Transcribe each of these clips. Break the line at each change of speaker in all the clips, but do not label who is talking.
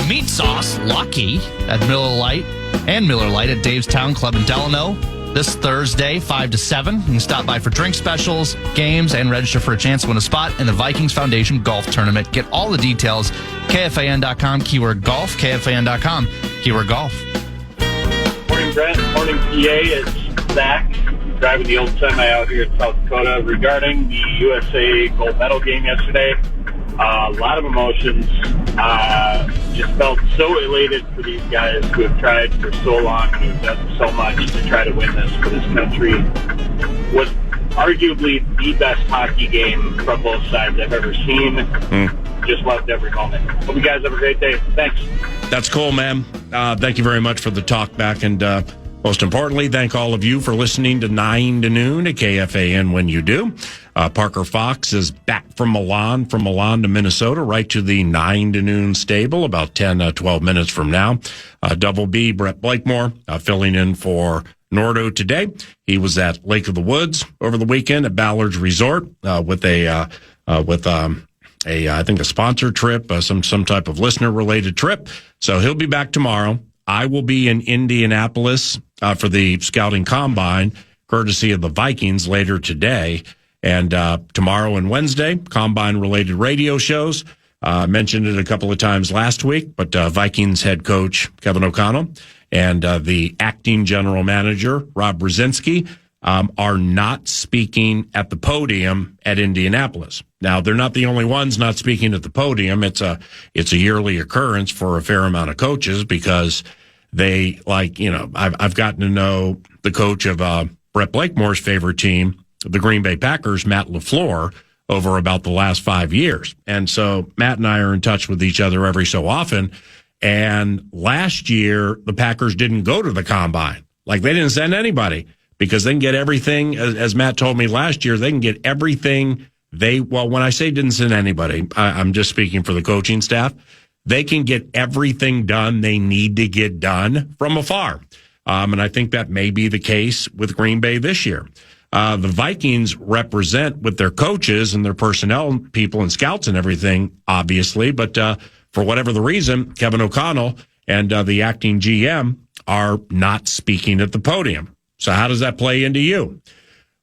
meat sauce, Lucky, at Miller Lite and Miller Lite at Dave's Town Club in Delano. This Thursday, 5 to 7. You can stop by for drink specials, games, and register for a chance to win a spot in the Vikings Foundation Golf Tournament. Get all the details, KFAN.com, keyword golf, KFAN.com, keyword golf.
Morning, Brent. Morning, PA. It's Zach, driving the old semi out here in South Dakota. Regarding the USA gold medal game yesterday, a lot of emotions. Just felt so elated for these guys who have tried for so long and who have done so much to try to win this for this country. Was arguably the best hockey game from both sides I've ever seen. Just loved every moment. Hope you guys have a great day. Thanks.
That's cool, man. Thank you very much for the talk back. And most importantly, thank all of you for listening to 9 to noon at KFAN when you do. Parker Fox is back from Milan to Minnesota, right to the 9 to noon stable, about 10, 12 minutes from now. Double B, Brett Blakemore, filling in for Nordo today. He was at Lake of the Woods over the weekend at Ballard's Resort with I think a sponsor trip, some type of listener related trip. So he'll be back tomorrow. I will be in Indianapolis for the scouting combine, courtesy of the Vikings later today. And tomorrow and Wednesday, combine-related radio shows. Mentioned it a couple of times last week, but Vikings head coach Kevin O'Connell and the acting general manager, Rob Brzezinski, are not speaking at the podium at Indianapolis. Now, they're not the only ones not speaking at the podium. It's a yearly occurrence for a fair amount of coaches because they I've gotten to know the coach of Brett Blakemore's favorite team, the Green Bay Packers, Matt LaFleur, over about the last 5 years. And so Matt and I are in touch with each other every so often. And last year, the Packers didn't go to the combine. Like, they didn't send anybody because they can get everything, as Matt told me last year, they can get everything when I say didn't send anybody, I'm just speaking for the coaching staff. They can get everything done they need to get done from afar. And I think that may be the case with Green Bay this year. The Vikings represent with their coaches and their personnel people and scouts and everything, obviously. But for whatever the reason, Kevin O'Connell and the acting GM are not speaking at the podium. So how does that play into you?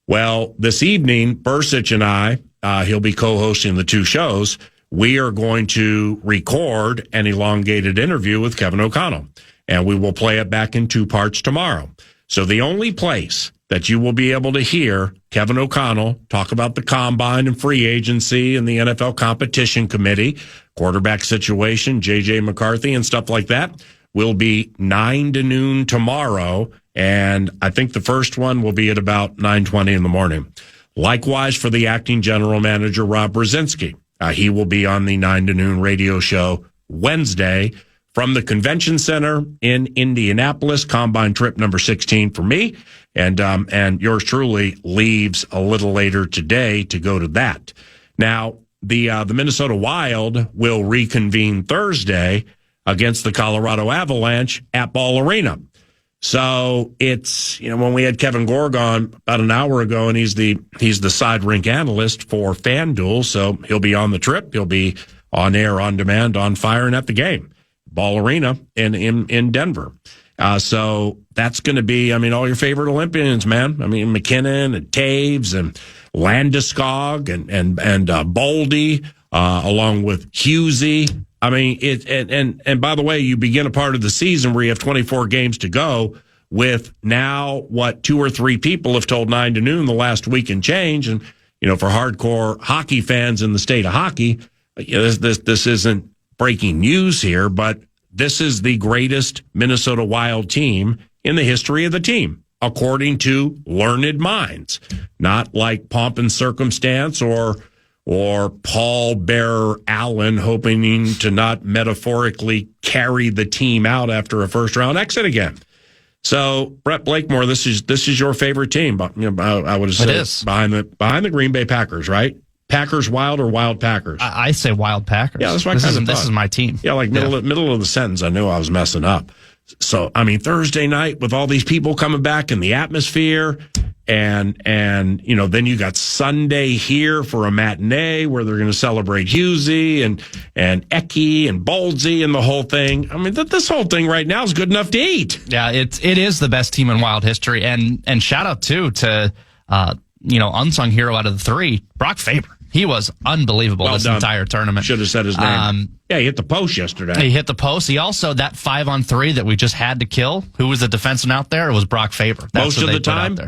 Well, this evening, Bursich and I, he'll be co-hosting the two shows. We are going to record an elongated interview with Kevin O'Connell, and we will play it back in 2 parts tomorrow. So the only place that you will be able to hear Kevin O'Connell talk about the combine and free agency and the NFL competition committee, quarterback situation, J.J. McCarthy and stuff like that will be 9 to noon tomorrow. And I think the first one will be at about 9:20 in the morning. Likewise for the acting general manager, Rob Brzezinski. He will be on the 9 to noon radio show Wednesday from the convention center in Indianapolis, combine trip number 16 for me. And yours truly leaves a little later today to go to that. Now, the Minnesota Wild will reconvene Thursday against the Colorado Avalanche at Ball Arena. So it's, when we had Kevin Gorgon about an hour ago, and he's the side rink analyst for FanDuel, so he'll be on the trip. He'll be on air, on demand, on fire, and at the game. Ball Arena in Denver. So that's going to be, all your favorite Olympians, man. McKinnon and Taves and Landeskog and Boldy, along with Husey. And by the way, you begin a part of the season where you have 24 games to go with now 2 or 3 people have told 9 to noon the last week and change. And, for hardcore hockey fans in the state of hockey, this isn't breaking news here, but this is the greatest Minnesota Wild team in the history of the team, according to learned minds, not like pomp and circumstance or Paul Bearer Allen hoping to not metaphorically carry the team out after a first-round exit again. So, Brett Blakemore, this is your favorite team, but I would have said behind the Green Bay Packers, right? Packers Wild or Wild Packers?
I say Wild Packers.
Yeah, that's what
This is my team.
Yeah, middle of the sentence, I knew I was messing up. So, Thursday night with all these people coming back and the atmosphere, And then you got Sunday here for a matinee where they're going to celebrate Husey and Eki and Boldsey and the whole thing. I mean, this whole thing right now is good enough to eat.
Yeah, it is the best team in Wild history. And shout out, too, to, unsung hero out of the three, Brock Faber. He was unbelievable this entire tournament.
Should have said his name. He hit the post yesterday.
He hit the post. He also, that 5-on-3 that we just had to kill, who was the defenseman out there? It was Brock Faber.
Most of the time?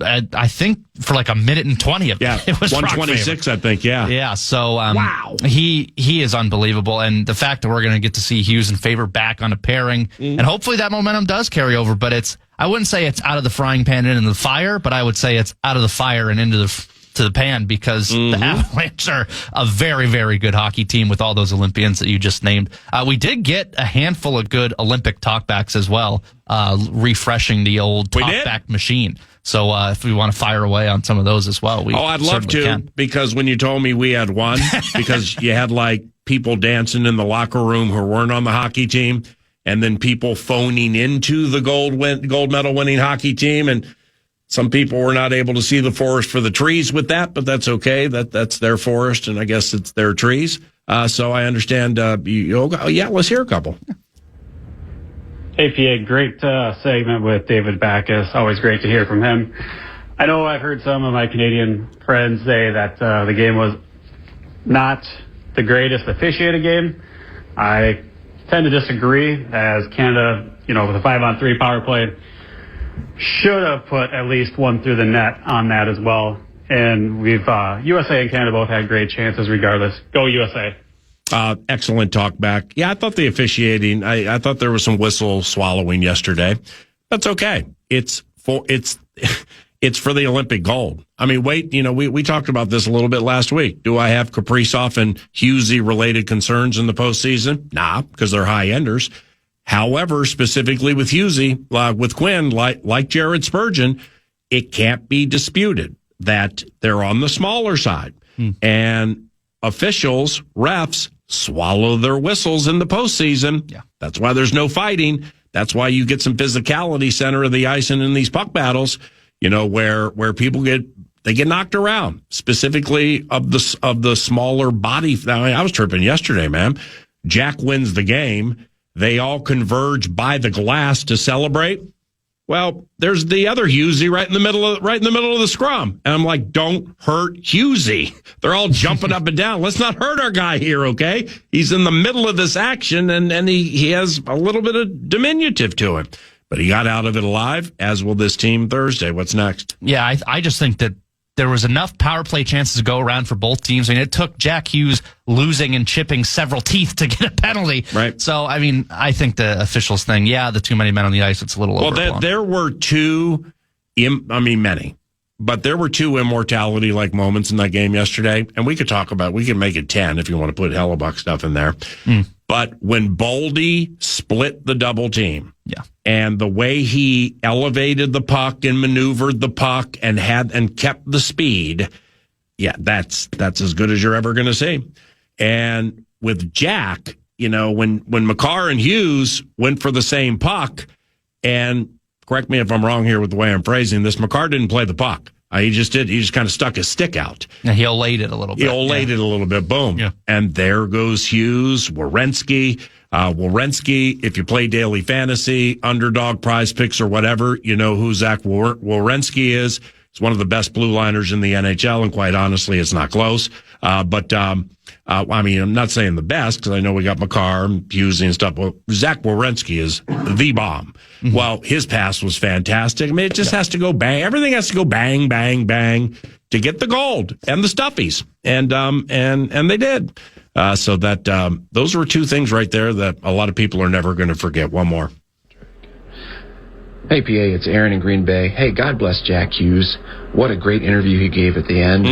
I think for like a minute and 20 of it. It was
126, I think, yeah.
Yeah, so
wow.
He is unbelievable. And the fact that we're going to get to see Hughes and Faber back on a pairing, and hopefully that momentum does carry over, but I wouldn't say it's out of the frying pan and into the fire, but I would say it's out of the fire and into the pan because the Avalanche are a very, very good hockey team with all those Olympians that you just named. We did get a handful of good Olympic talkbacks as well, refreshing the old talkback machine. So if we want to fire away on some of those as well,
I'd love to, because when you told me we had one, because you had like people dancing in the locker room who weren't on the hockey team, and then people phoning into the gold medal winning hockey team, and some people were not able to see the forest for the trees with that, but that's okay. That's their forest, and I guess it's their trees. So I understand. Let's hear a couple.
Hey, PA, great segment with David Backus. Always great to hear from him. I know I've heard some of my Canadian friends say that the game was not the greatest officiated game. I tend to disagree, as Canada, with a 5-on-3 power play, should have put at least one through the net on that as well. And we've USA and Canada both had great chances regardless. Go USA.
Excellent talk back. Yeah, I thought the officiating, I thought there was some whistle swallowing yesterday. That's okay. It's for the Olympic gold. I mean, we talked about this a little bit last week. Do I have Kaprizov and Husey related concerns in the postseason? Nah, because they're high enders. However, specifically with Husey, with Quinn, like Jared Spurgeon, it can't be disputed that they're on the smaller side. And officials, refs, swallow their whistles in the postseason. Yeah. That's why there's no fighting. That's why you get some physicality center of the ice and in these puck battles, where people get knocked around, specifically of the smaller body. I was tripping yesterday, man. Jack wins the game. They all converge by the glass to celebrate. Well, there's the other Husey right in the middle of the scrum. And I'm like, don't hurt Husey. They're all jumping up and down. Let's not hurt our guy here, okay? He's in the middle of this action, and he has a little bit of diminutive to him. But he got out of it alive, as will this team Thursday. What's next?
Yeah, I just think that there was enough power play chances to go around for both teams. I mean, it took Jack Hughes losing and chipping several teeth to get a penalty. Right. So, I mean, I think the officials thing, the too many men on the ice, it's a little overblown.
Well, there were many. But there were two immortality-like moments in that game yesterday. And we can make it 10 if you want to put Hellebuck stuff in there. But when Boldy split the double team, and the way he elevated the puck and maneuvered the puck and kept the speed, that's as good as you're ever going to see. And with Jack, when Makar and Hughes went for the same puck, and correct me if I'm wrong here with the way I'm phrasing this, Makar didn't play the puck. He just did. He just kind of stuck his stick out.
And he olayed it a little bit.
Boom. Yeah. And there goes Hughes, Werenski. If you play daily fantasy, underdog prize picks or whatever, you know who Zach Werenski is. He's one of the best blue liners in the NHL, and quite honestly, it's not close. But I'm not saying the best, because I know we got Makar and Hughes and stuff. Well, Zach Werenski is the bomb. Mm-hmm. Well, his pass was fantastic. I mean, it just has to go bang. Everything has to go bang, bang, bang to get the gold and the stuffies. And they did. So those were two things right there that a lot of people are never going to forget. One more.
Hey, PA, it's Aaron in Green Bay. Hey, God bless Jack Hughes. What a great interview he gave at the end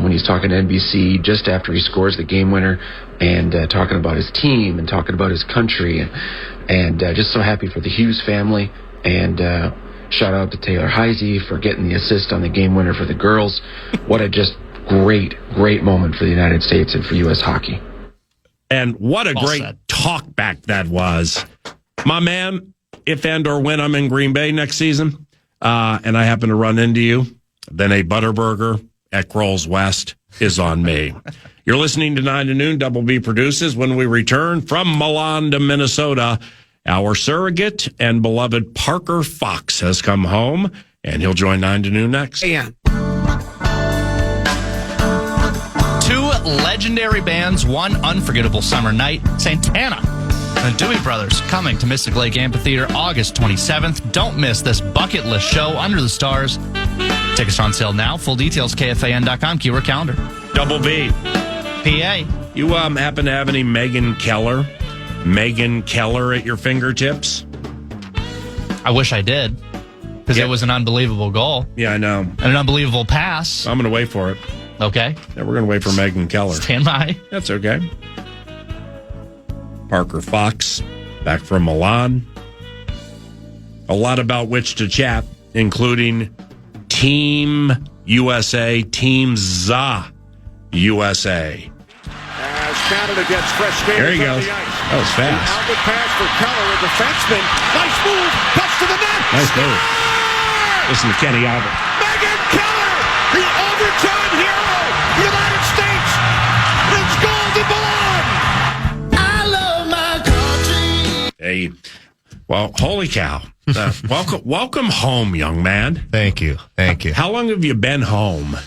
when he's talking to NBC just after he scores the game winner, and talking about his team and talking about his country, and just so happy for the Hughes family. And shout out to Taylor Heisey for getting the assist on the game winner for the girls. What a just great moment for the United States and for U.S. hockey.
And what a great talk back that was. My man, if and or when I'm in Green Bay next season, and I happen to run into you, then a Butterburger at Kroll's West is on me. You're listening to 9 to Noon. Double B produces. When we return from Milan to Minnesota, our surrogate and beloved Parker Fox has come home, and he'll join 9 to Noon next.
KFAN.
Two legendary bands, one unforgettable summer night. Santana and the Dewey Brothers coming to Mystic Lake Amphitheater August 27th. Don't miss this bucket list show, Under the Stars. Tickets on sale now. Full details, KFAN.com, keyword calendar.
Double B.
PA.
You happen to have any Megan Keller at your fingertips?
I wish I did, because it was an unbelievable goal.
Yeah, I know.
And an unbelievable pass.
I'm going to wait for it.
Okay.
Yeah, we're going to wait for Megan Keller.
Stand by.
That's okay. Parker Fox, back from Milan. A lot about which to chat, including Team USA, Team ZA USA.
As Canada gets fresh skating
There he
from
goes.
the ice.
That was fast.
Now good pass for Keller, a defenseman. Nice move. Cuts to the net.
Nice move. Listen to Kenny Albert.
Megan Keller, the overtime hero. United States wins gold in Milan. I love my country.
Hey, well, holy cow. Welcome home, young man.
Thank you.
How long have you been home?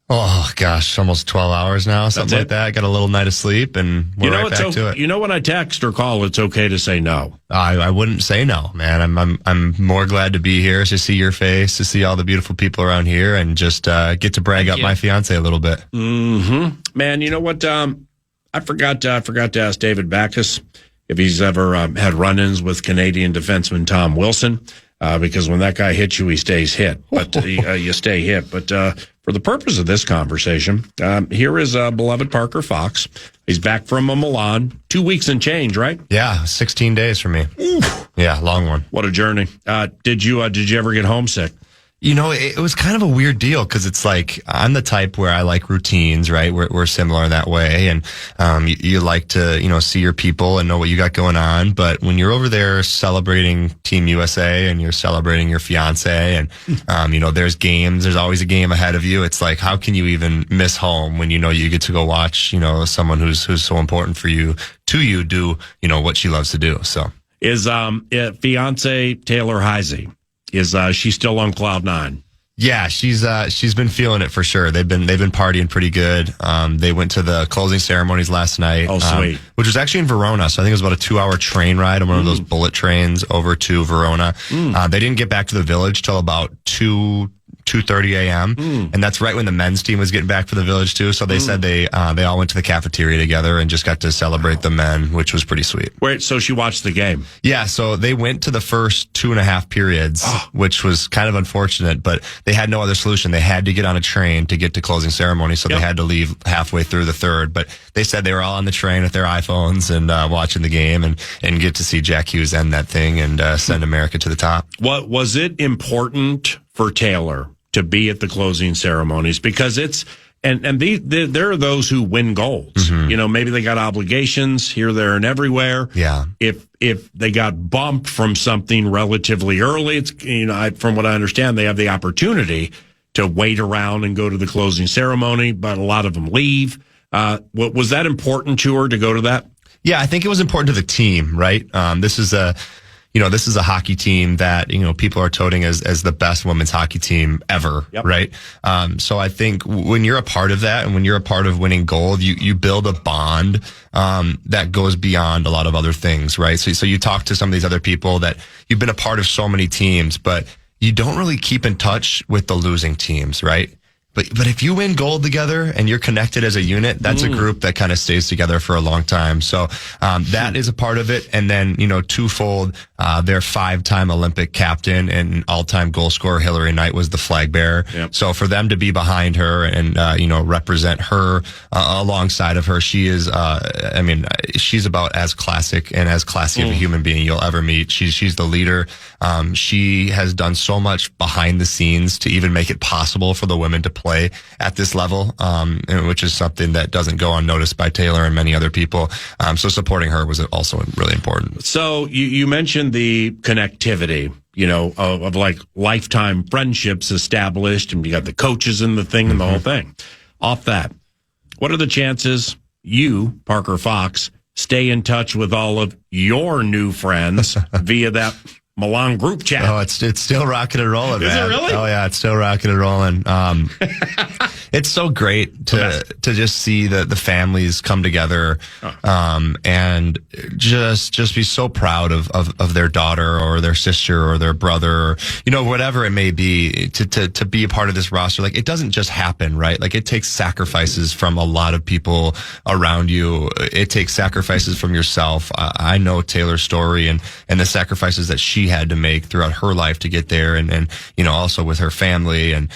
Oh, gosh, almost 12 hours now, something like that. I got a little night of sleep, and we're right back to it.
You know, when I text or call, it's okay to say no.
I wouldn't say no, man. I'm more glad to be here, to see your face, to see all the beautiful people around here, and just get to brag up my fiance a little bit.
Mm-hmm. Man, you know what? I forgot to ask David Backus if he's ever had run-ins with Canadian defenseman Tom Wilson, because when that guy hits you, he stays hit. But you stay hit. But for the purpose of this conversation, here is beloved Parker Fox. He's back from Milan. 2 weeks and change, right?
Yeah, 16 days for me.
Oof.
Yeah, long one.
What a journey. Did you ever get homesick?
You know, it was kind of a weird deal because it's like I'm the type where I like routines, right? We're similar in that way. And you like to, see your people and know what you got going on. But when you're over there celebrating Team USA and you're celebrating your fiance and, there's games, there's always a game ahead of you. It's like, how can you even miss home when you know you get to go watch, someone who's so important for you do, what she loves to do. So
is fiance Taylor Heisey. Is she still on cloud nine?
Yeah, she's been feeling it for sure. They've been partying pretty good. They went to the closing ceremonies last night.
Oh, sweet.
Which was actually in Verona. So I think it was about a 2-hour train ride on one of those bullet trains over to Verona. They didn't get back to the village till about 2:30 a.m. And that's right when the men's team was getting back for the village too. So they said they all went to the cafeteria together and just got to celebrate the men, which was pretty sweet.
Wait, so she watched the game?
Yeah, so they went to the first 2.5 periods, which was kind of unfortunate, but they had no other solution. They had to get on a train to get to closing ceremony, so they had to leave halfway through the third. But they said they were all on the train with their iPhones and watching the game and get to see Jack Hughes end that thing and send America to the top.
What was it important for Taylor to be at the closing ceremonies? Because it's there are those who win golds. Maybe they got obligations here, there, and everywhere.
Yeah.
If they got bumped from something relatively early, it's from what I understand, they have the opportunity to wait around and go to the closing ceremony, but a lot of them leave. Was that important to her to go to that?
Yeah, I think it was important to the team, right? This is a hockey team that, people are touting as the best women's hockey team ever, right? So I think when you're a part of that and when you're a part of winning gold, you build a bond that goes beyond a lot of other things, right? So you talk to some of these other people that you've been a part of so many teams, but you don't really keep in touch with the losing teams, right? But if you win gold together and you're connected as a unit, that's a group that kind of stays together for a long time. So that is a part of it. And then, twofold, their 5-time Olympic captain and all-time goal scorer Hillary Knight was the flag bearer. Yep. So for them to be behind her and, represent her alongside of her, she is, she's about as classic and as classy of a human being you'll ever meet. She's the leader. She has done so much behind the scenes to even make it possible for the women to play at this level, which is something that doesn't go unnoticed by Taylor and many other people. So supporting her was also really important.
So you mentioned the connectivity of like lifetime friendships established, and you got the coaches and the thing and the whole thing. Off that, what are the chances you, Parker Fox, stay in touch with all of your new friends via that Milan group chat?
Oh, it's still rocking and rolling, man.
Is it really?
Oh yeah, it's still rocking and rolling. It's so great to just see the families come together, and just be so proud of their daughter or their sister or their brother, or, whatever it may be, to be a part of this roster. Like, it doesn't just happen, right? Like, it takes sacrifices from a lot of people around you. It takes sacrifices from yourself. I know Taylor's story and the sacrifices that she had to make throughout her life to get there, and also with her family, and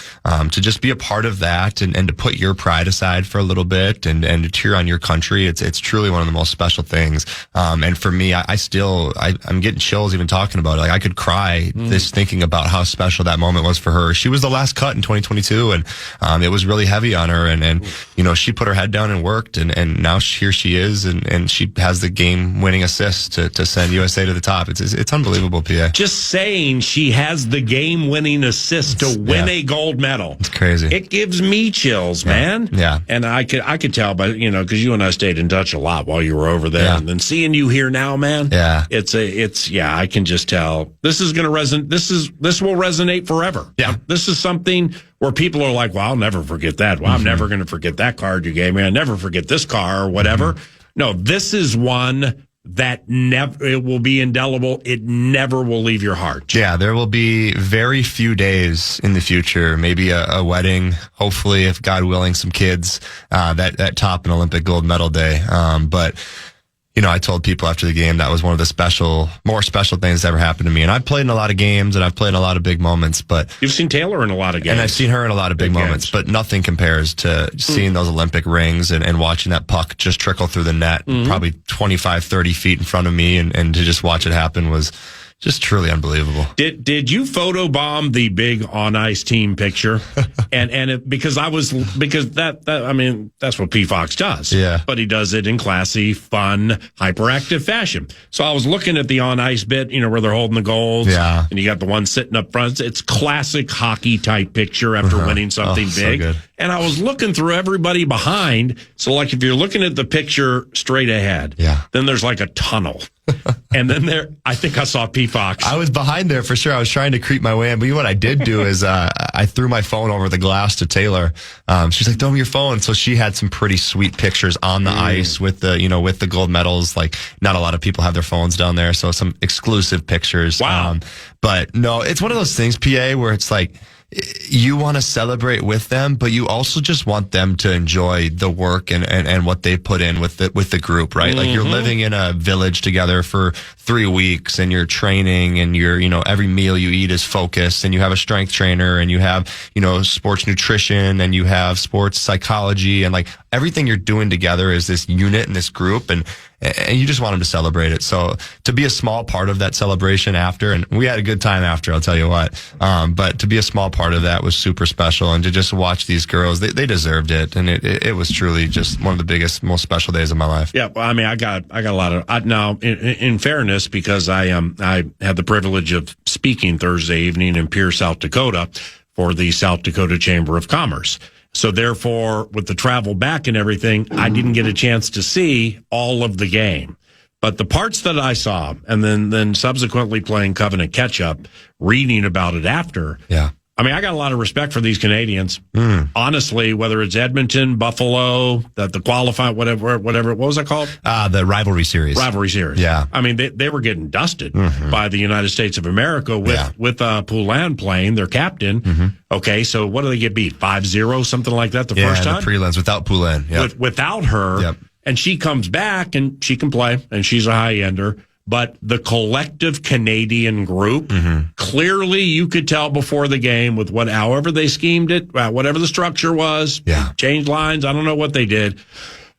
to just be a part of that, and to put your pride aside for a little bit, and to cheer on your country. It's truly one of the most special things. And for me, I'm getting chills even talking about it. Like, I could cry just thinking about how special that moment was for her. She was the last cut in 2022, and it was really heavy on her, and she put her head down and worked, and now here she is, and she has the game winning assist to send USA to the top. It's unbelievable, PA.
Just saying she has the game winning assist to win a gold medal.
It's crazy.
It gives me chills, man.
Yeah.
And I could tell by, because you and I stayed in touch a lot while you were over there.
Yeah.
And then seeing you here now, man.
Yeah.
I can just tell this is going to resonate. This will resonate forever.
Yeah.
This is something where people are like, well, I'll never forget that. Well, I'm never going to forget that card you gave me. I'll never forget this car or whatever. No, this is one that it will be indelible. It never will leave your heart.
Yeah, there will be very few days in the future, maybe a wedding, hopefully, if God willing, some kids, that top an Olympic gold medal day. But I told people after the game that was one of the more special things that ever happened to me. And I've played in a lot of games, and I've played in a lot of big moments, but
you've seen Taylor in a lot of games.
And I've seen her in a lot of big moments, but nothing compares to seeing those Olympic rings and watching that puck just trickle through the net, probably 25, 30 feet in front of me, and to just watch it happen was just truly unbelievable.
Did you photobomb the big on ice team picture? Because that's what P. Fox does.
Yeah.
But he does it in classy, fun, hyperactive fashion. So I was looking at the on ice bit, where they're holding the goals.
Yeah.
And you got the one sitting up front. It's classic hockey type picture after winning something big.
So good.
And I was looking through everybody behind. So like if you're looking at the picture straight ahead, then there's like a tunnel. And then I think I saw P. Fox.
I was behind there for sure. I was trying to creep my way in. But what I did do is I threw my phone over the glass to Taylor. She's like, throw me your phone. So she had some pretty sweet pictures on the ice with the gold medals. Like, not a lot of people have their phones down there. So some exclusive pictures.
Wow.
But no, it's one of those things, PA, where it's like, you want to celebrate with them, but you also just want them to enjoy the work and what they put in with the group, right? Like, you're living in a village together for 3 weeks, and you're training, and you're, every meal you eat is focused, and you have a strength trainer, and you have, sports nutrition, and you have sports psychology, and like everything you're doing together is this unit and this group, and you just want them to celebrate it. So to be a small part of that celebration after, and we had a good time after, I'll tell you what, but to be a small part of that was super special, and to just watch these girls, they deserved it, and it was truly just one of the biggest, most special days of my life.
Yeah, well, I mean, I got a lot of now. In fairness, because I had the privilege of speaking Thursday evening in Pierce, South Dakota, for the South Dakota Chamber of Commerce. So therefore, with the travel back and everything, I didn't get a chance to see all of the game. But the parts that I saw, and then subsequently playing Covenant catch-up, reading about it after, I mean, I got a lot of respect for these Canadians. Honestly, whether it's Edmonton, Buffalo, the qualifying, whatever, what was that called?
The rivalry series.
Yeah. I mean, they were getting dusted by the United States of America with Poulin playing their captain. Okay, so what do they get beat? 5-0, something like that the first time?
Yeah, the prelims without Poulin.
Without her, and she comes back and she can play, and she's a high-ender. But the collective Canadian group, clearly you could tell before the game with however they schemed it, whatever the structure was, changed lines, I don't know what they did.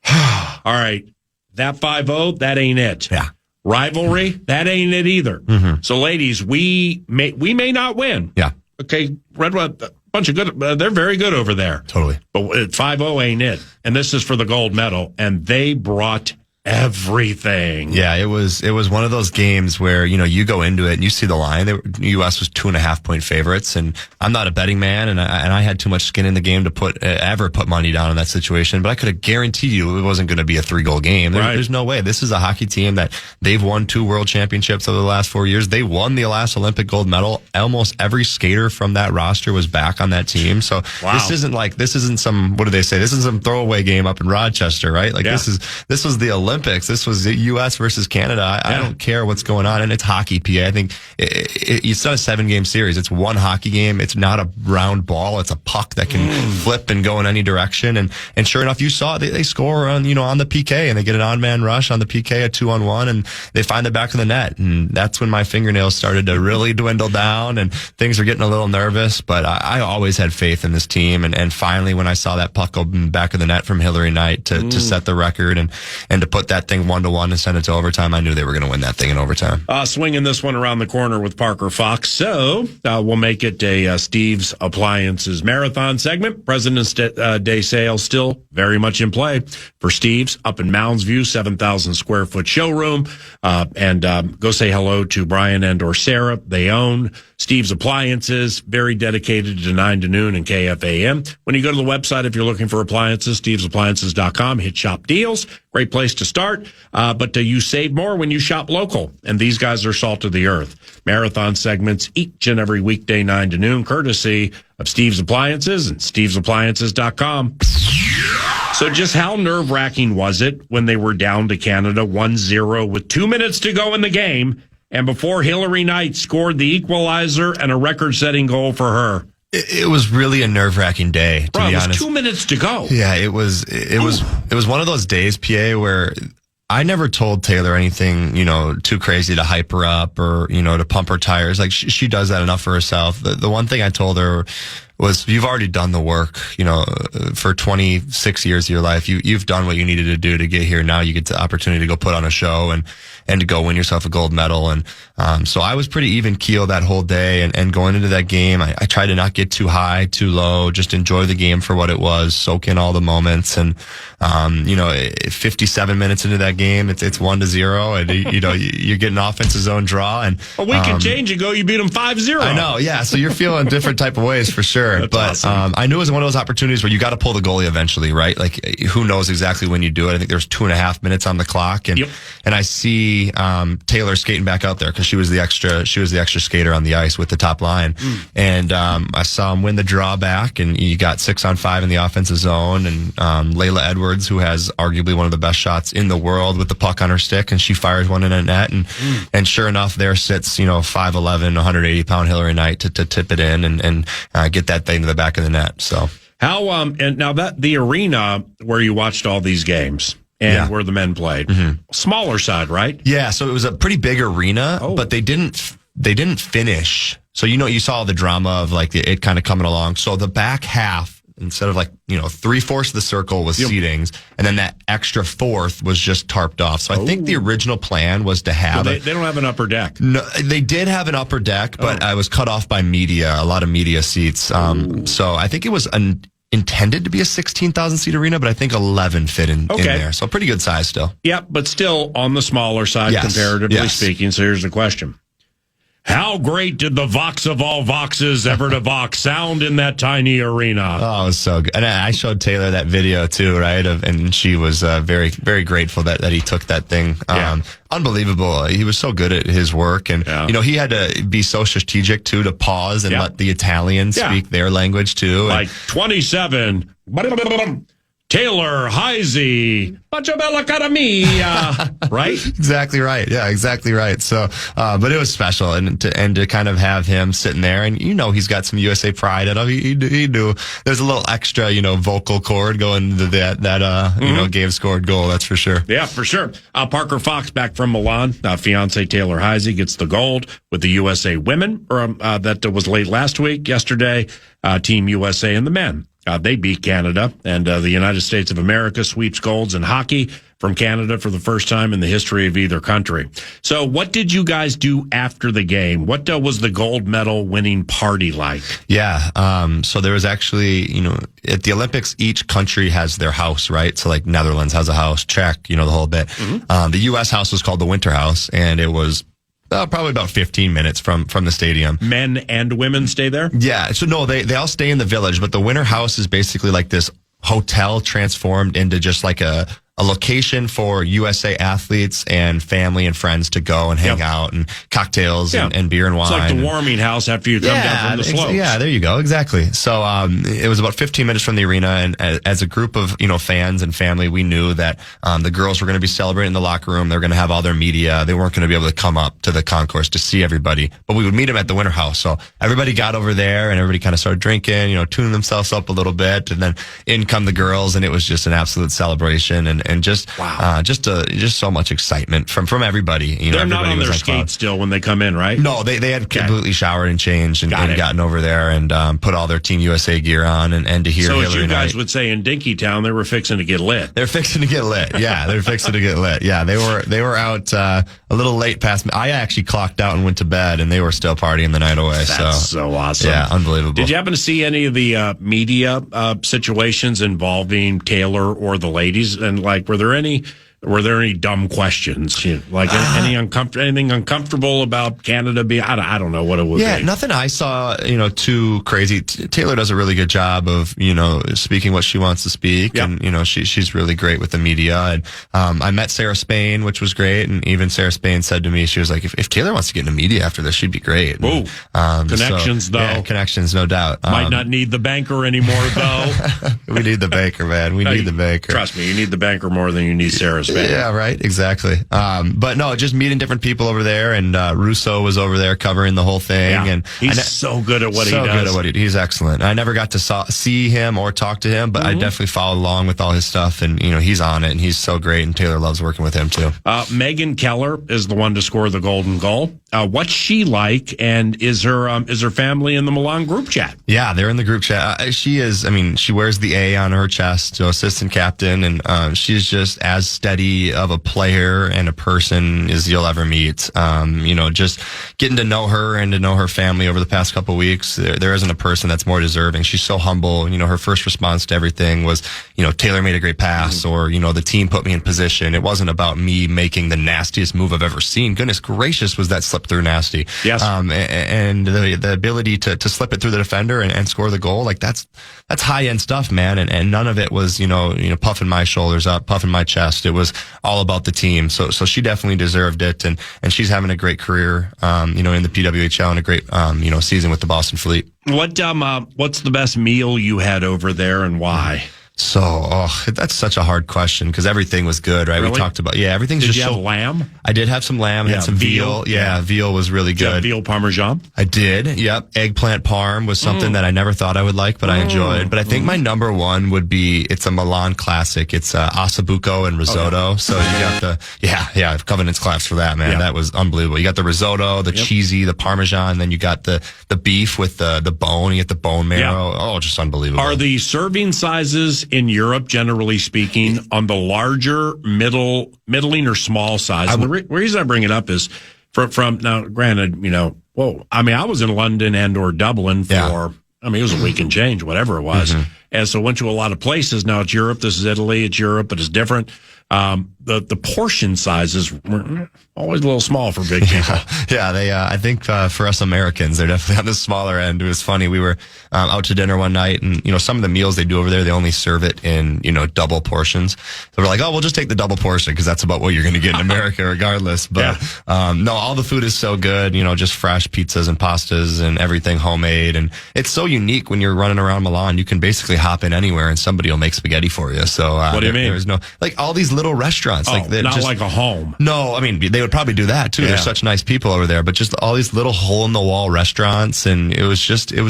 All right, that 5-0, that ain't it.
Yeah.
Rivalry, that ain't it either. So ladies, we may not win.
Yeah.
Okay, Red One, bunch of good, they're very good over there.
Totally.
But 5-0 ain't it. And this is for the gold medal, and they brought everything.
Yeah, it was one of those games where, you go into it and you see the line. The U.S. was 2.5-point favorites, and I'm not a betting man, and I had too much skin in the game to ever put money down in that situation, but I could have guaranteed you it wasn't going to be a 3-goal game. There's no way. This is a hockey team that they've won 2 world championships over the last 4 years. They won the last Olympic gold medal. Almost every skater from that roster was back on that team. So this isn't some, what do they say? This isn't some throwaway game up in Rochester, right? This was the Olympics. This was the U.S. versus Canada. I don't care what's going on, and it's hockey, PA. I think it's not a 7-game series. It's one hockey game. It's not a round ball. It's a puck that can flip and go in any direction. And sure enough, you saw they score on the PK, and they get an on-man rush on the PK, a 2-on-1, and they find the back of the net. And that's when my fingernails started to really dwindle down, and things were getting a little nervous. But I always had faith in this team, and finally, when I saw that puck go in the back of the net from Hillary Knight to set the record and to put that thing 1-1 and send it to overtime, I knew they were going to win that thing in overtime.
Swinging this one around the corner with Parker Fox. So we'll make it a Steve's Appliances Marathon segment. President's Day sale still very much in play for Steve's up in Mounds View, 7,000 square foot showroom. And go say hello to Brian and or Sarah. They own Steve's Appliances, very dedicated to 9 to noon and KFAN. When you go to the website, if you're looking for appliances, stevesappliances.com, hit shop deals. Great place to start. But you save more when you shop local. And these guys are salt of the earth. Marathon segments each and every weekday, 9 to noon, courtesy of Steve's Appliances and stevesappliances.com. So just how nerve-wracking was it when they were down to Canada 1-0 with 2 minutes to go in the game, and before Hillary Knight scored the equalizer and a record-setting goal for her?
It was really a nerve-wracking day, to be honest.
It was 2 minutes to go.
Yeah, it was one of those days, PA, where I never told Taylor anything, too crazy to hype her up or, to pump her tires. Like she does that enough for herself. The one thing I told her was, you've already done the work, for 26 years of your life. You've done what you needed to do to get here. Now you get the opportunity to go put on a show and to go win yourself a gold medal. And so I was pretty even keel that whole day. And going into that game, I tried to not get too high, too low, just enjoy the game for what it was, soak in all the moments. And 57 minutes into that game, it's 1-0, and you're getting offensive zone draw. And
a week and change ago, you beat them 5-0.
I know, yeah. So you're feeling different type of ways for sure.
That's
but
awesome.
I knew it was one of those opportunities where you got to pull the goalie eventually, right? Like, who knows exactly when you do it? I think there's 2.5 minutes on the clock, and I see Taylor skating back out there because she was the extra skater on the ice with the top line, and I saw him win the draw back, and you got 6-on-5 in the offensive zone, and Layla Edwards, who has arguably one of the best shots in the world with the puck on her stick, and she fires one in a net, and sure enough, there sits 5'11", 180-pound Hillary Knight to tip it in and get that thing to the back of the net. So
how and now that the arena where you watched all these games and where the men played, smaller side, right?
Yeah, so it was a pretty big arena, but they didn't finish. So you saw the drama of it kind of coming along. So the back half, instead of 3/4 of the circle was seatings, and then that extra fourth was just tarped off. So I think the original plan was to have
they don't have an upper deck.
No, they did have an upper deck, but I was cut off by a lot of media seats. So I think it was intended to be a 16,000 seat arena, but I think 11 fit in there. So pretty good size still.
Yep, but still on the smaller side comparatively speaking. So here's the question. How great did the Vox of all Voxes ever to Vox sound in that tiny arena?
Oh, it was so good. And I showed Taylor that video too, right? And she was very, very grateful that he took that thing. Unbelievable. He was so good at his work. And, he had to be so strategic too, to pause and let the Italians speak their language too.
Like 27. Taylor, Heisey, Bacio Bella Cara Mia, right?
Exactly right. Yeah, exactly right. So, but it was special, and to kind of have him sitting there, and he's got some USA pride in him. He knew there's a little extra, vocal cord going to that game scored goal. That's for sure.
Yeah, for sure. Parker Fox back from Milan. Fiance Taylor Heisey gets the gold with the USA women, that was late last week. Yesterday, Team USA and the men. They beat Canada, and the United States of America sweeps golds in hockey from Canada for the first time in the history of either country. So what did you guys do after the game? What was the gold medal winning party like?
Yeah. So there was actually, at the Olympics, each country has their house, right? So like Netherlands has a house, Czech, the whole bit. Mm-hmm. The U.S. house was called the Winter House, and it was probably about 15 minutes from the stadium.
Men and women stay there?
Yeah. So no, they all stay in the village, but the Winter House is basically like this hotel transformed into just like a location for USA athletes and family and friends to go and hang out and cocktails and beer and wine.
It's like the warming house after you come down from the slopes.
Yeah, there you go. Exactly. So it was about 15 minutes from the arena, and as a group of fans and family, we knew that the girls were going to be celebrating in the locker room. They were going to have all their media. They weren't going to be able to come up to the concourse to see everybody, but we would meet them at the Winter House. So everybody got over there, and everybody kind of started drinking, tuning themselves up a little bit, and then in come the girls, and it was just an absolute celebration, and just so much excitement from everybody.
They're not on their skates still when they come in, right?
No, they had completely showered and changed and gotten over there and put all their Team USA gear on and to hear.
So
Hillary
as you guys
Knight.
would say in Dinkytown, they were fixing to get lit.
They're fixing to get lit. Yeah, they're fixing to get lit. Yeah, they were out a little late past me. I actually clocked out and went to bed, and they were still partying the night away.
That's so awesome.
Yeah, unbelievable.
Did you happen to see any of the media situations involving Taylor or the ladies? And were there any dumb questions? Anything uncomfortable about Canada being? I don't know what it would be.
Yeah, nothing I saw, too crazy. Taylor does a really good job of, speaking what she wants to speak. Yep. And, she's really great with the media. And, I met Sarah Spain, which was great. And even Sarah Spain said to me, she was like, if Taylor wants to get in the media after this, she'd be great.
Ooh, connections, though.
Yeah, connections, no doubt.
Might not need the banker anymore, though.
We need the banker, man. We need the banker.
Trust me, you need the banker more than you need Sarah Spain.
Yeah, right. Exactly. But no, just meeting different people over there, and Russo was over there covering the whole thing.
Yeah.
And
he's so good at what he does.
He's excellent. I never got to see him or talk to him, but I definitely followed along with all his stuff, and he's on it, and he's so great, and Taylor loves working with him too.
Megan Keller is the one to score the golden goal. What's she like, and is her family in the Milan group chat?
Yeah, they're in the group chat. She is. I mean, she wears the A on her chest, so assistant captain, and she's just as steady of a player and a person as you'll ever meet. Just getting to know her and to know her family over the past couple of weeks, there isn't a person that's more deserving. She's so humble. Her first response to everything was, Taylor made a great pass, or, the team put me in position. It wasn't about me making the nastiest move I've ever seen. Goodness gracious, was that slip through nasty.
Yes.
And the ability to slip it through the defender and score the goal, that's high end stuff, man. And none of it was, puffing my shoulders up, puffing my chest. It was all about the team. So she definitely deserved it. And she's having a great career, in the PWHL and a great, season with the Boston Fleet.
What's the best meal you had over there and why?
So, that's such a hard question because everything was good, right?
Really?
We talked about, everything's
Did
just
you have lamb?
I did have some lamb, had some veal. Yeah, veal was really good.
Did you have veal parmesan?
I did. Yep. Eggplant parm was something that I never thought I would like, but I enjoyed. But I think my number one would be, it's a Milan classic. It's ossobuco and risotto. Oh, yeah. So you got Covenant's claps for that, man. Yeah. That was unbelievable. You got the risotto, the cheesy, the parmesan, then you got the beef with the bone. You get the bone marrow. Yeah. Oh, just unbelievable.
Are the serving sizes in Europe, generally speaking, on the larger, middling, or small size? The reason I bring it up is from now, granted, I was in London and or Dublin for, it was a week and change, whatever it was. Mm-hmm. And so went to a lot of places. Now it's Europe. This is Italy. It's Europe, but it's different. The portion sizes were always a little small for big people.
I think for us Americans, they're definitely on the smaller end. It was funny. We were out to dinner one night, and some of the meals they do over there, they only serve it in double portions. So we're like, we'll just take the double portion because that's about what you're going to get in America, regardless. But no, all the food is so good. Just fresh pizzas and pastas and everything homemade, and it's so unique when you're running around Milan. You can basically hop in anywhere, and somebody will make spaghetti for you. So
what do you mean?
There's no all these little restaurants.
Not like a home.
No, they would probably do that too. Yeah. They're such nice people over there, but just all these little hole in the wall restaurants, and it was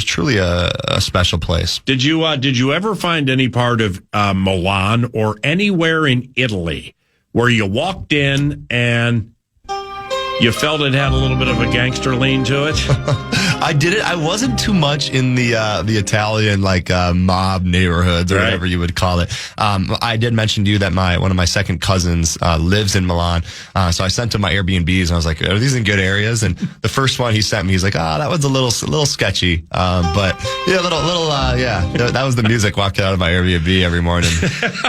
truly a special place.
Did you ever find any part of Milan or anywhere in Italy where you walked in and You felt it had a little bit of a gangster lean to it?
I did it. I wasn't too much in the Italian mob neighborhoods or whatever you would call it. I did mention to you that one of my second cousins lives in Milan. So I sent him my Airbnbs and I was like, are these in good areas? And the first one he sent me, he's like, that was a little sketchy. But yeah, that was the music walking out of my Airbnb every morning.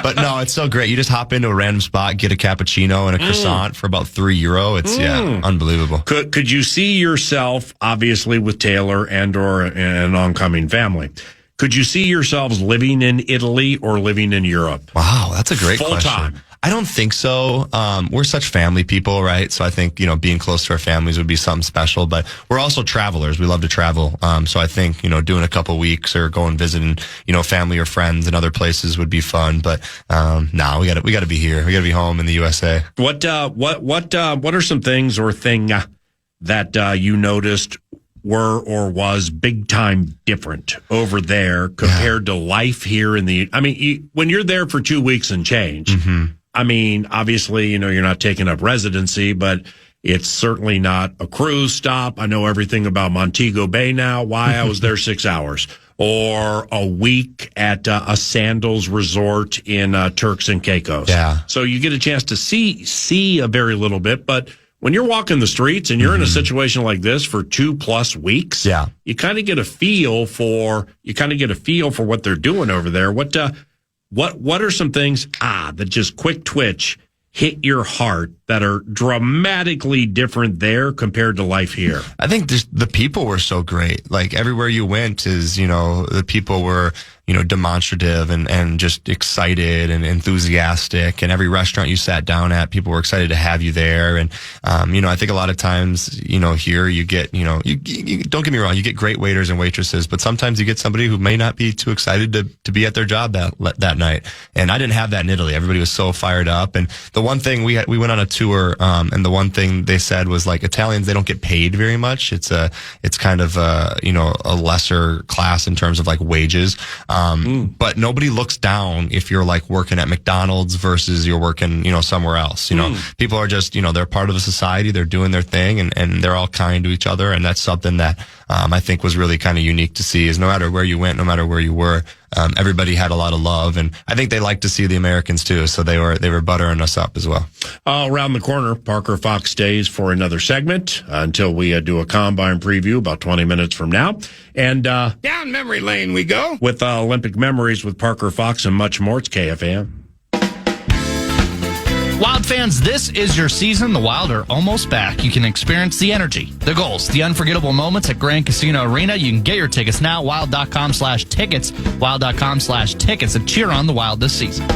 But no, it's so great. You just hop into a random spot, get a cappuccino and a croissant for about €3. It's unbelievable.
Could you see yourself, obviously, with Taylor and/or an oncoming family? Could you see yourselves living in Italy or living in Europe?
Wow, that's a great question.
Full time.
I don't think so. We're such family people, right? So I think, being close to our families would be something special, but we're also travelers. We love to travel. So I think, doing a couple weeks or going visiting, family or friends in other places would be fun. But, we gotta be here. We gotta be home in the USA.
What are some things or thing that you noticed were or was big time different over there compared to life here when you're there for 2 weeks and change, obviously, you're not taking up residency, but it's certainly not a cruise stop. I know everything about Montego Bay now, why I was there 6 hours, or a week at a sandals resort in Turks and Caicos.
Yeah.
So you get a chance to see a very little bit, but when you're walking the streets and you're in a situation like this for 2+ weeks, you kind of get a feel for what they're doing over there. What are some things that just quick twitch hit your heart that are dramatically different there compared to life here?
I think the people were so great. Like everywhere you went the people were, demonstrative and just excited and enthusiastic. And every restaurant you sat down at, people were excited to have you there. And, I think a lot of times, here you get, you don't get me wrong, you get great waiters and waitresses, but sometimes you get somebody who may not be too excited to be at their job that night. And I didn't have that in Italy. Everybody was so fired up. And the one thing we went on a tour, and the one thing they said was Italians, they don't get paid very much. It's kind of a lesser class in terms of wages. But nobody looks down if you're working at McDonald's versus you're working, somewhere else. People are just, they're part of a society. They're doing their thing and they're all kind to each other. And that's something that, I think was really kind of unique to see is no matter where you went, no matter where you were, everybody had a lot of love. And I think they like to see the Americans too. So they were buttering us up as well.
Around the corner, Parker Fox stays for another segment until we do a combine preview about 20 minutes from now. And
down memory lane we go
with Olympic memories with Parker Fox and much more. It's KFAN.
Wild fans, this is your season. The Wild are almost back. You can experience the energy, the goals, the unforgettable moments at Grand Casino Arena. You can get your tickets now, wild.com/tickets, wild.com/tickets, and cheer on the Wild this season.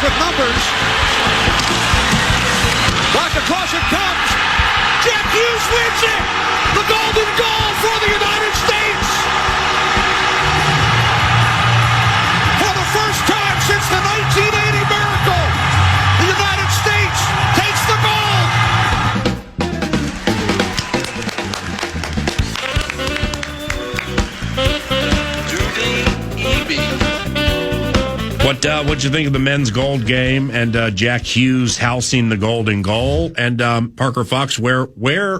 with numbers. Back across it comes. Jack Hughes wins it. The golden goal for the United States. For the first time since the 1980 miracle, the United States takes the gold.
What'd you think of the men's gold game and Jack Hughes housing the golden goal? And Parker Fox, where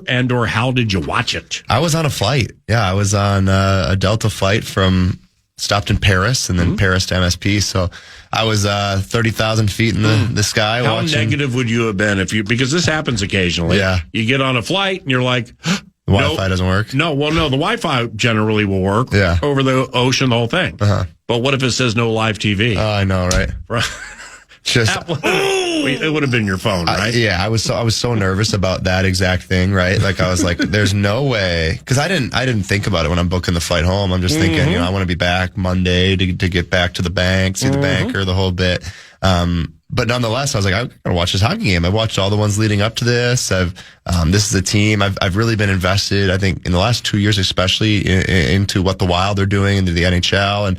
and or how did you watch it?
I was on a flight. Yeah, I was on a Delta flight stopped in Paris and then Paris to MSP. So I was 30,000 feet in the sky.
How
watching.
Negative would you have been because this happens occasionally?
Yeah.
You get on a flight and you're like,
the Wi-Fi doesn't work?
No, the Wi-Fi generally will work over the ocean, the whole thing.
Uh-huh.
But what if it says no live TV?
Oh, I know, right?
It would have been your phone, right?
I was so nervous about that exact thing, right? Like I was like, "There's no way," because I didn't think about it when I'm booking the flight home. I'm just thinking, I want to be back Monday to get back to the bank, see the banker, the whole bit. But nonetheless, I was like, I'm going to watch this hockey game. I watched all the ones leading up to this. This is a team I've really been invested, I think, in the last 2 years, especially into what the Wild are doing, into the NHL, and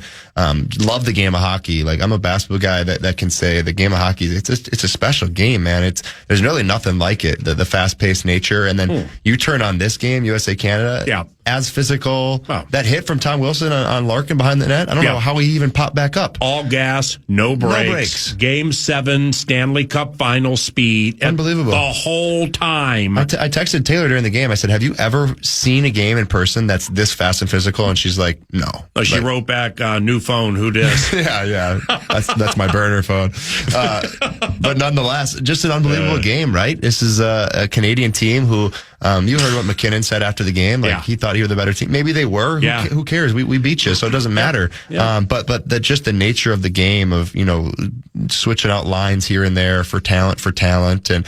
love the game of hockey. Like, I'm a basketball guy that can say the game of hockey, it's a special game, man. There's really nothing like it, the fast-paced nature. And then you turn on this game, USA-Canada.
Yeah.
As physical. Wow. That hit from Tom Wilson on Larkin behind the net, I don't know how he even popped back up.
All gas, no brakes. Game 7, Stanley Cup final speed.
Unbelievable.
The whole time.
I texted Taylor during the game. I said, have you ever seen a game in person that's this fast and physical? And she's like, no.
She wrote back, new phone, who dis?
yeah. That's my burner phone. But nonetheless, just an unbelievable game, right? This is a Canadian team who, you heard what McKinnon said after the game. Like, he thought he was the better team. Maybe they were. Who cares? We beat you, so it doesn't matter. But just the nature of the game of, switching out lines here and there for talent, and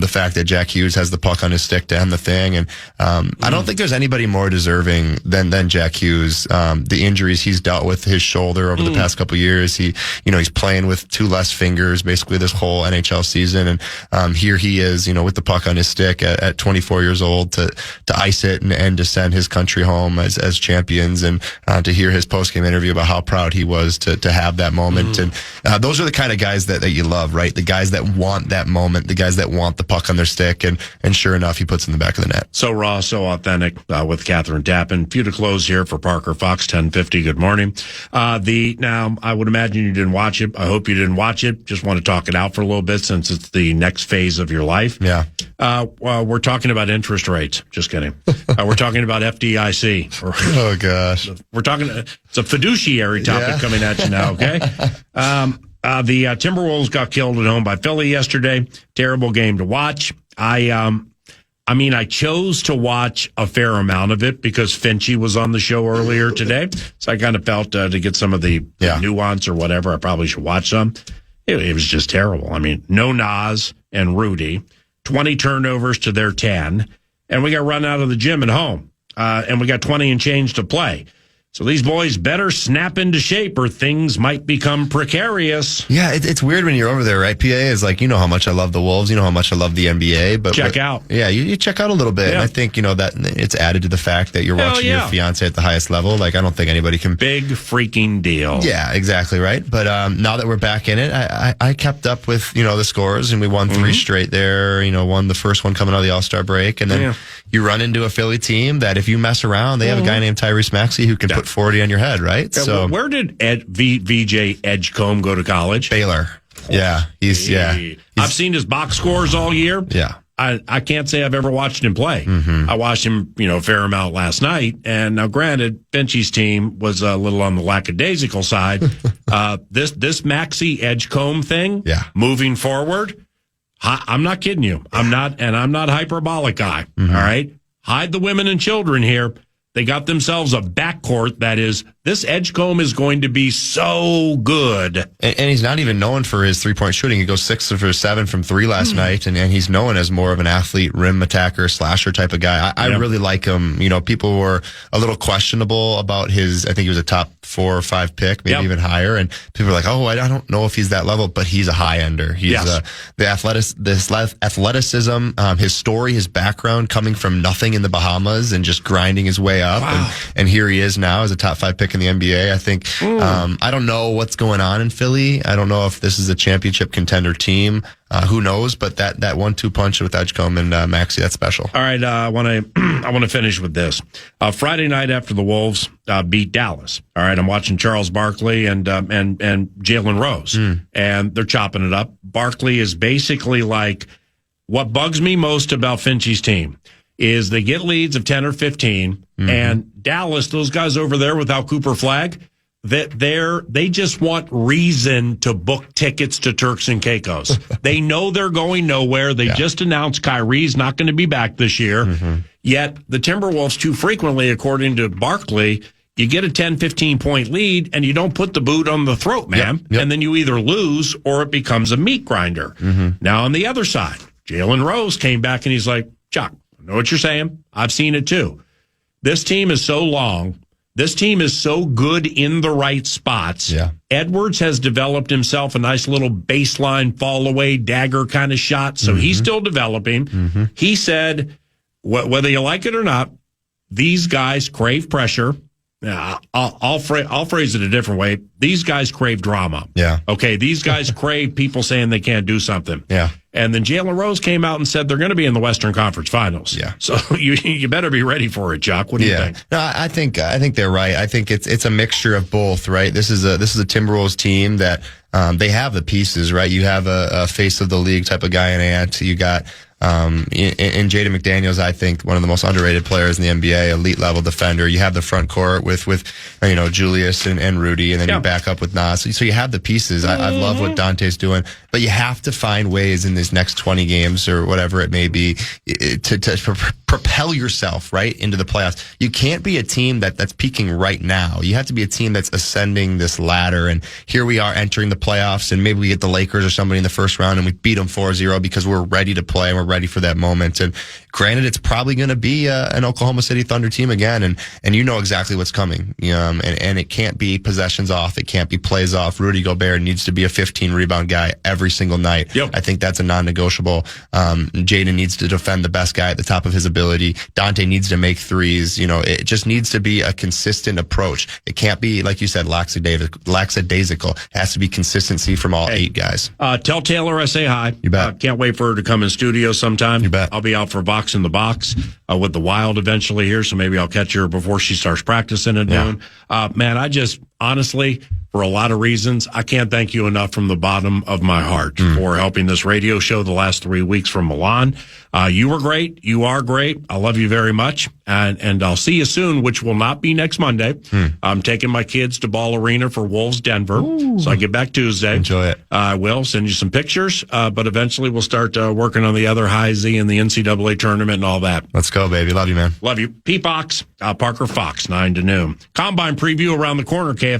the fact that Jack Hughes has the puck on his stick to end the thing. And I don't think there's anybody more deserving than Jack Hughes. The injuries he's dealt with, his shoulder over the past couple of years. He's playing with 2 less fingers basically this whole NHL season. And here he is, with the puck on his stick at 24 years old to ice it and to send his country home as champions, and to hear his post-game interview about how proud he was to have that moment. And those are the kind of guys that you love, right? The guys that want that moment, the guys that want the puck on their stick, and sure enough, he puts it in the back of the net.
So raw, so authentic, with Catherine Tappan. Few to close here for Parker Fox, 1050. Good morning. Now, I would imagine you didn't watch it. I hope you didn't watch it. Just want to talk it out for a little bit since it's the next phase of your life.
Yeah.
We're talking about interest rates. Just kidding. We're talking about FDIC.
Oh, gosh.
We're talking, it's a fiduciary topic coming at you now, okay? The Timberwolves got killed at home by Philly yesterday. Terrible game to watch. I chose to watch a fair amount of it because Finchy was on the show earlier today. So I kind of felt to get some of the nuance or whatever, I probably should watch some. It was just terrible. No Nas and Rudy, 20 turnovers to their 10, and we got run out of the gym at home. And we got 20 and change to play. So these boys better snap into shape or things might become precarious.
Yeah, it's weird when you're over there, right? PA is like, how much I love the Wolves, how much I love the NBA. But
check out.
Yeah, you check out a little bit. Yeah. And I think, that it's added to the fact that you're watching your fiance at the highest level. Like, I don't think anybody can.
Big freaking deal.
Yeah, exactly, right? But now that we're back in it, I kept up with, the scores, and we won 3 straight there. Won the first one coming out of the All-Star break. And then you run into a Philly team that if you mess around, they have a guy named Tyrese Maxey who can put 40 on your head, right?
Yeah, so where did VJ Edgecombe go to college?
Baylor. Yeah, he's
I've seen his box scores all year.
Yeah.
I can't say I've ever watched him play. I watched him, a fair amount last night. And now, granted, Finchy's team was a little on the lackadaisical side. This Maxey Edgecombe thing, moving forward, I'm not kidding you. I'm not hyperbolic guy. All right, hide the women and children here. They got themselves a backcourt that is, this Edgecombe is going to be so good.
And he's not even known for his 3-point shooting. He goes 6 for 7 from 3 last night, and he's known as more of an athlete, rim attacker, slasher type of guy. I really like him. People were a little questionable about his, I think he was a top 4 or 5 pick, maybe even higher. And people were like, I don't know if he's that level, but he's a high ender. He's the athleticism, his story, his background coming from nothing in the Bahamas and just grinding his way up. Wow. And here he is now as a top 5 pick in the NBA. I think, I don't know what's going on in Philly. I don't know if this is a championship contender team. Who knows? But that 1-2 punch with Edgecombe and Maxey, that's special.
All right. I want to finish with this. Friday night after the Wolves beat Dallas. All right. I'm watching Charles Barkley and Jalen Rose, and they're chopping it up. Barkley is basically like, what bugs me most about Finchy's team is they get leads of 10 or 15, and Dallas, those guys over there without Cooper Flagg, they just want reason to book tickets to Turks and Caicos. They know they're going nowhere. They just announced Kyrie's not going to be back this year. Yet the Timberwolves too frequently, according to Barkley, you get a 10, 15-point lead, and you don't put the boot on the throat, man. And then you either lose or it becomes a meat grinder. Now, on the other side, Jalen Rose came back, and he's like, Chuck, I know what you're saying. I've seen it too. This team is so long This team is so good in the right spots.
Yeah.
Edwards has developed himself a nice little baseline fall away dagger kind of shot. So he's still developing. He said, whether you like it or not, these guys crave pressure. I'll phrase it a different way. These guys crave drama.
Yeah.
Okay. These guys crave people saying they can't do something.
Yeah.
And then Jalen Rose came out and said they're going to be in the Western Conference Finals.
Yeah.
So you better be ready for it, Chuck. What do you think?
No, I think they're right. I think it's a mixture of both, right? This is a Timberwolves team that they have the pieces, right? You have a face of the league type of guy in Ant. You got in Jaden McDaniels, I think one of the most underrated players in the NBA, elite level defender. You have the front court with Julius and Rudy, and then you back up with Nas. So you have the pieces. I love what Dante's doing, but you have to find ways in these next 20 games or whatever it may be to propel yourself right into the playoffs. You can't be a team that's peaking right now. You have to be a team that's ascending this ladder. And here we are entering the playoffs, and maybe we get the Lakers or somebody in the first round and we beat them 4-0 because we're ready to play and we're ready for that moment. And granted, it's probably going to be an Oklahoma City Thunder team again, and you know exactly what's coming. And it can't be possessions off, it can't be plays off. Rudy Gobert needs to be a 15 rebound guy every single night.
Yep. I
think that's a non-negotiable. Jaden needs to defend the best guy at the top of his ability. Dante needs to make threes. It just needs to be a consistent approach. It can't be, like you said, lackadaisical. It has to be consistency from all 8 guys.
Tell Taylor I say hi.
You bet.
Can't wait for her to come in studio sometime.
You bet.
I'll be out for Box in the Box with the Wild eventually here, so maybe I'll catch her before she starts practicing at noon. Man, I just, honestly, for a lot of reasons, I can't thank you enough from the bottom of my heart for helping this radio show the last 3 weeks from Milan. You were great. You are great. I love you very much. And I'll see you soon, which will not be next Monday. I'm taking my kids to Ball Arena for Wolves Denver. So I get back Tuesday.
Enjoy it.
I will send you some pictures, but eventually we'll start working on the other High Z and the NCAA tournament and all that.
Let's go, baby. Love you, man.
Love you. P-Box, Parker Fox, 9 to noon. Combine preview around the corner, KFAN.